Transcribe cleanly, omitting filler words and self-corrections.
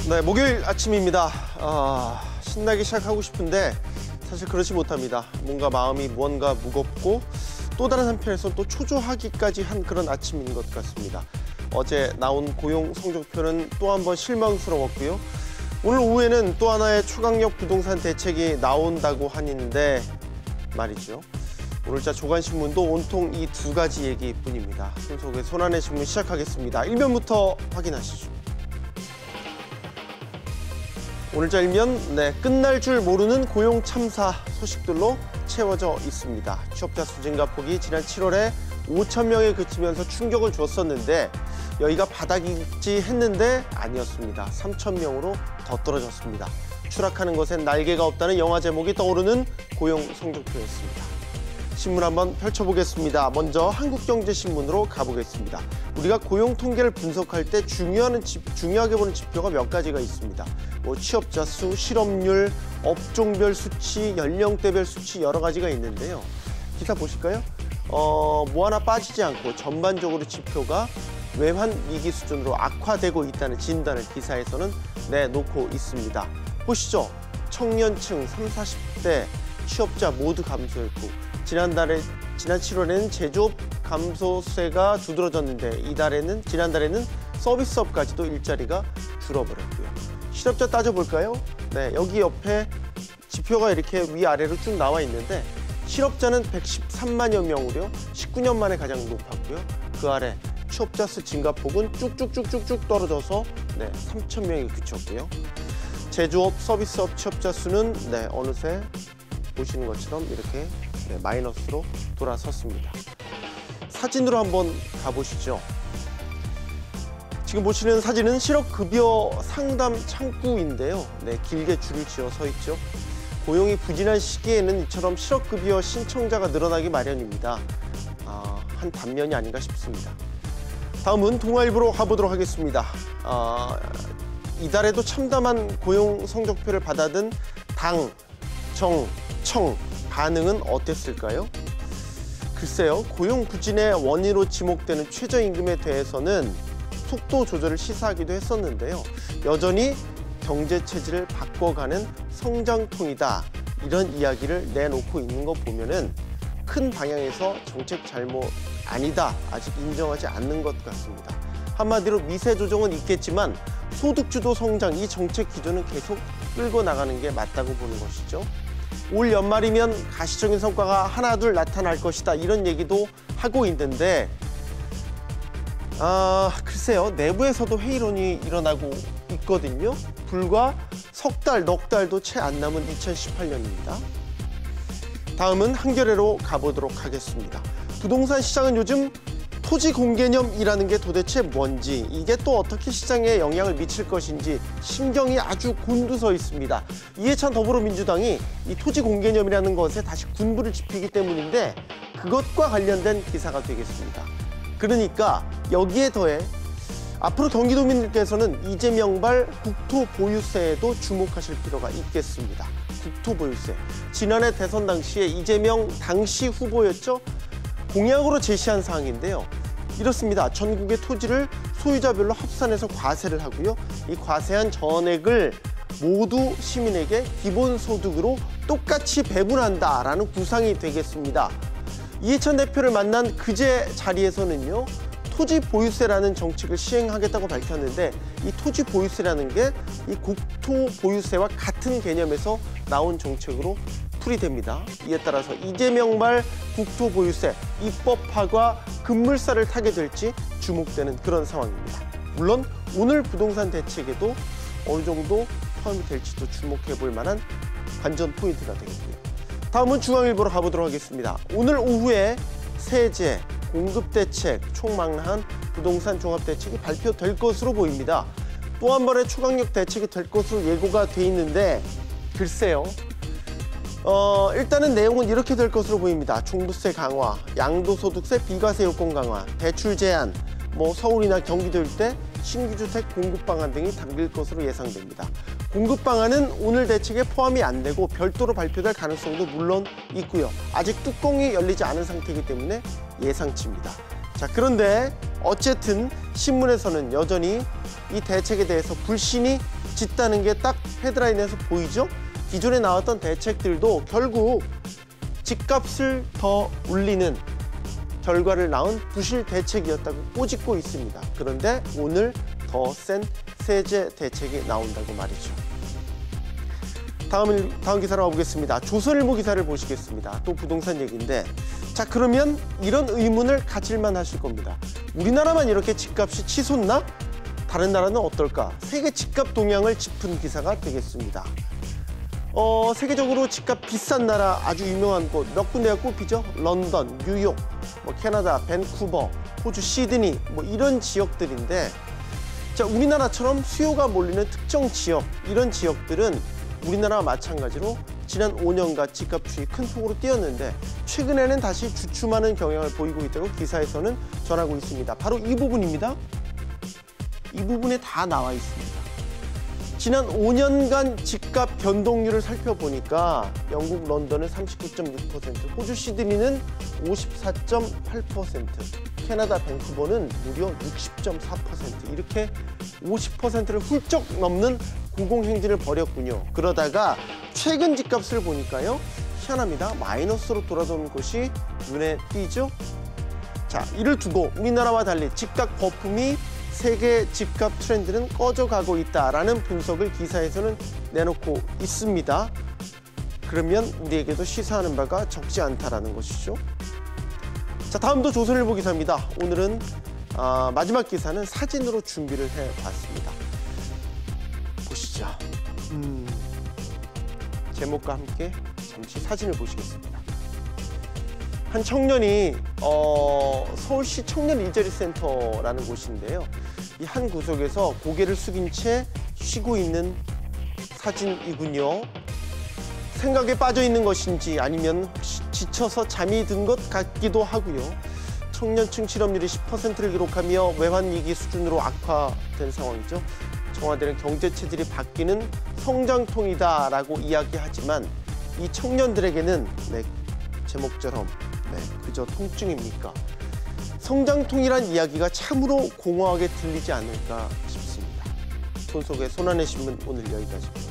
네, 목요일 아침입니다. 신나게 시작하고 싶은데 사실 그렇지 못합니다. 뭔가 마음이 무언가 무겁고 또 다른 한편에서 또 초조하기까지 한 그런 아침인 것 같습니다. 어제 나온 고용 성적표는 또 한 번 실망스러웠고요. 오늘 오후에는 또 하나의 초강력 부동산 대책이 나온다고 하는데 말이죠. 오늘자 조간신문도 온통 이 두 가지 얘기뿐입니다. 손석의 손안의 신문 시작하겠습니다. 일면부터 확인하시죠. 오늘자 일면, 끝날 줄 모르는 고용 참사 소식들로 채워져 있습니다. 취업자 수 증가폭이 지난 7월에 5천 명에 그치면서 충격을 줬었는데 여기가 바닥이지 했는데 아니었습니다. 3천 명으로 더 떨어졌습니다. 추락하는 것엔 날개가 없다는 영화 제목이 떠오르는 고용 성적표였습니다. 신문 한번 펼쳐보겠습니다. 먼저 한국경제신문으로 가보겠습니다. 우리가 고용 통계를 분석할 때 중요하게 보는 지표가 몇 가지가 있습니다. 취업자 수, 실업률, 업종별 수치, 연령대별 수치 여러 가지가 있는데요. 기사 보실까요? 뭐 하나 빠지지 않고 전반적으로 지표가 외환 위기 수준으로 악화되고 있다는 진단을 기사에서는 내놓고 있습니다. 보시죠. 청년층 30, 40대 취업자 모두 감소했고 지난 7월에는 제조업 감소세가 두드러졌는데 지난달에는 서비스업까지도 일자리가 줄어버렸고요. 실업자 따져볼까요? 여기 옆에 지표가 이렇게 위아래로 쭉 나와 있는데 실업자는 113만여 명으로 19년 만에 가장 높았고요. 그 아래 취업자 수 증가폭은 쭉쭉쭉쭉쭉 떨어져서 3천 명이 그쳤고요. 제조업, 서비스업 취업자 수는 어느새 보시는 것처럼 이렇게 마이너스로 돌아섰습니다. 사진으로 한번 가보시죠. 지금 보시는 사진은 실업급여 상담 창구인데요. 길게 줄을 지어 서 있죠. 고용이 부진한 시기에는 이처럼 실업급여 신청자가 늘어나기 마련입니다. 한 단면이 아닌가 싶습니다. 다음은 동아일보로 가보도록 하겠습니다. 이달에도 참담한 고용 성적표를 받아든 당, 정, 청 반응은 어땠을까요? 글쎄요, 고용 부진의 원인으로 지목되는 최저임금에 대해서는 속도 조절을 시사하기도 했었는데요. 여전히 경제 체질을 바꿔가는 성장통이다, 이런 이야기를 내놓고 있는 거 보면은 큰 방향에서 정책 잘못 아니다, 아직 인정하지 않는 것 같습니다. 한마디로 미세 조정은 있겠지만 소득주도 성장, 이 정책 기조는 계속 끌고 나가는 게 맞다고 보는 것이죠. 올 연말이면 가시적인 성과가 하나 둘 나타날 것이다, 이런 얘기도 하고 있는데 글쎄요, 내부에서도 회의론이 일어나고 있거든요. 불과 넉 달도 채 안 남은 2018년입니다. 다음은 한겨레로 가보도록 하겠습니다. 부동산 시장은 요즘 토지 공개념이라는 게 도대체 뭔지, 이게 또 어떻게 시장에 영향을 미칠 것인지 신경이 아주 곤두서 있습니다. 이해찬 더불어민주당이 이 토지 공개념이라는 것에 다시 군부를 지피기 때문인데 그것과 관련된 기사가 되겠습니다. 그러니까 여기에 더해 앞으로 경기도민들께서는 이재명발 국토보유세에도 주목하실 필요가 있겠습니다. 국토보유세. 지난해 대선 당시에 이재명 당시 후보였죠. 공약으로 제시한 사항인데요. 이렇습니다. 전국의 토지를 소유자별로 합산해서 과세를 하고요. 이 과세한 전액을 모두 시민에게 기본소득으로 똑같이 배분한다라는 구상이 되겠습니다. 이해찬 대표를 만난 그제 자리에서는요. 토지 보유세라는 정책을 시행하겠다고 밝혔는데 이 토지 보유세라는 게 이 국토 보유세와 같은 개념에서 나온 정책으로 풀이됩니다. 이에 따라서 이재명발 국토 보유세 입법화가 급물살을 타게 될지 주목되는 그런 상황입니다. 물론 오늘 부동산 대책에도 어느 정도 포함이 될지도 주목해 볼 만한 관전 포인트가 되겠고요. 다음은 중앙일보로 가보도록 하겠습니다. 오늘 오후에 세제, 공급대책, 총망라한 부동산 종합대책이 발표될 것으로 보입니다. 또 한 번의 초강력 대책이 될 것으로 예고가 돼 있는데 글쎄요. 일단은 내용은 이렇게 될 것으로 보입니다. 종부세 강화, 양도소득세 비과세 요건 강화, 대출 제한, 서울이나 경기도 일대 신규주택 공급 방안 등이 담길 것으로 예상됩니다. 공급 방안은 오늘 대책에 포함이 안 되고 별도로 발표될 가능성도 물론 있고요. 아직 뚜껑이 열리지 않은 상태이기 때문에 예상치입니다. 자, 그런데 어쨌든 신문에서는 여전히 이 대책에 대해서 불신이 짙다는 게 딱 헤드라인에서 보이죠? 기존에 나왔던 대책들도 결국 집값을 더 올리는 결과를 낳은 부실 대책이었다고 꼬집고 있습니다. 그런데 오늘 더 센 세제 대책이 나온다고 말이죠. 다음 기사로 가보겠습니다. 조선일보 기사를 보시겠습니다. 또 부동산 얘기인데, 자, 그러면 이런 의문을 가질만 하실 겁니다. 우리나라만 이렇게 집값이 치솟나? 다른 나라는 어떨까? 세계 집값 동향을 짚은 기사가 되겠습니다. 세계적으로 집값 비싼 나라 아주 유명한 곳 몇 군데가 꼽히죠? 런던, 뉴욕, 캐나다, 밴쿠버, 호주 시드니 이런 지역들인데, 자, 우리나라처럼 수요가 몰리는 특정 지역, 이런 지역들은 우리나라와 마찬가지로 지난 5년간 집값 추이 큰 폭으로 뛰었는데 최근에는 다시 주춤하는 경향을 보이고 있다고 기사에서는 전하고 있습니다. 바로 이 부분입니다. 이 부분에 다 나와 있습니다. 지난 5년간 집값 변동률을 살펴보니까 영국 런던은 39.6%, 호주 시드니는 54.8%, 캐나다 밴쿠버는 무려 60.4%, 이렇게 50%를 훌쩍 넘는 고공행진을 벌였군요. 그러다가 최근 집값을 보니까요, 희한합니다. 마이너스로 돌아도는 것이 눈에 띄죠. 자, 이를 두고 우리나라와 달리 집값 거품이 세계 집값 트렌드는 꺼져가고 있다라는 분석을 기사에서는 내놓고 있습니다. 그러면 우리에게도 시사하는 바가 적지 않다라는 것이죠. 자, 다음도 조선일보 기사입니다. 오늘은 마지막 기사는 사진으로 준비를 해봤습니다. 보시죠. 제목과 함께 잠시 사진을 보시겠습니다. 한 청년이 서울시 청년 일자리 센터라는 곳인데요. 이 한 구석에서 고개를 숙인 채 쉬고 있는 사진이군요. 생각에 빠져 있는 것인지 아니면 혹시 지쳐서 잠이 든 것 같기도 하고요. 청년층 실업률이 10%를 기록하며 외환위기 수준으로 악화된 상황이죠. 청와대는 경제 체질이 바뀌는 성장통이다라고 이야기하지만 이 청년들에게는 제목처럼 그저 통증입니까? 성장통이란 이야기가 참으로 공허하게 들리지 않을까 싶습니다. 손석의 손안의 신문 오늘 여기까지입니다.